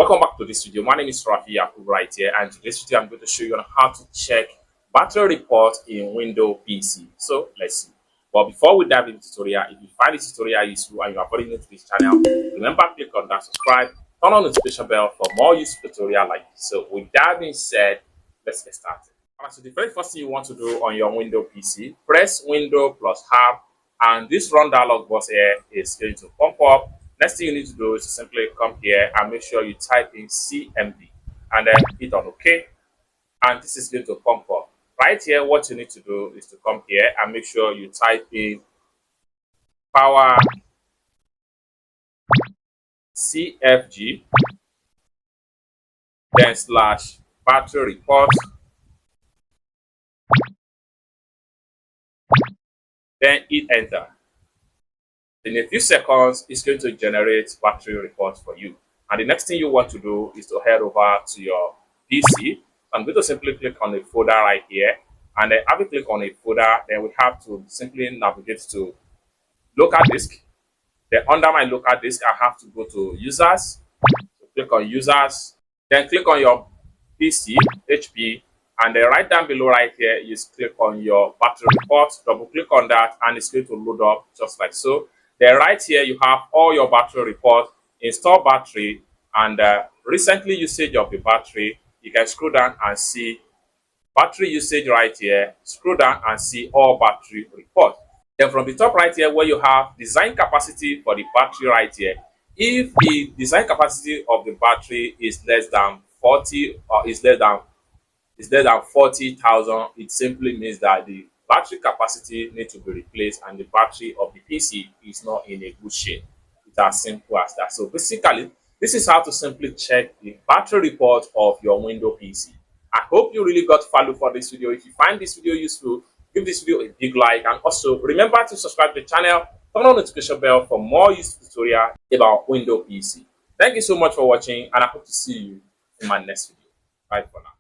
Welcome back to this video. My name is Rafi Yakub right here, and today's video I'm going to show you on how to check battery report in Windows PC. So let's see. But before we dive into the tutorial, if you find this tutorial useful and you are very new to this channel, remember to click on that subscribe, turn on the notification bell for more useful tutorial like this. So with that being said, let's get started. Alright, so the very first thing you want to do on your Windows PC, press Windows plus Tab, and this run dialog box here is going to pop up. Next thing you need to do is to simply come here and make sure you type in CMD and then hit on OK. And this is going to pop up. Right here, what you need to do is to come here and make sure you type in power CFG, then slash battery report, then hit enter. In a few seconds, it's going to generate battery reports for you. And the next thing you want to do is to head over to your PC. I'm going to simply click on the folder right here. And then after click on a folder, then we have to simply navigate to local disk. Then under my local disk, I have to go to users. So click on users. Then click on your PC, HP. And then right down below right here, you click on your battery report. Double click on that and it's going to load up just like so. Then right here, you have all your battery report, install battery, and recently usage of the battery. You can scroll down and see battery usage right here. Scroll down and see all battery report. Then from the top right here, where you have design capacity for the battery right here, if the design capacity of the battery is less than 40 or is less than 40,000, it simply means that the battery capacity needs to be replaced and the battery of the PC is not in a good shape. It's as simple as that. So basically, this is how to simply check the battery report of your Windows PC. I hope you really got value for this video. If you find this video useful, give this video a big like, and also remember to subscribe to the channel, turn on the notification bell for more useful tutorial about Windows PC. Thank you so much for watching, and I hope to see you in my next video. Bye for now.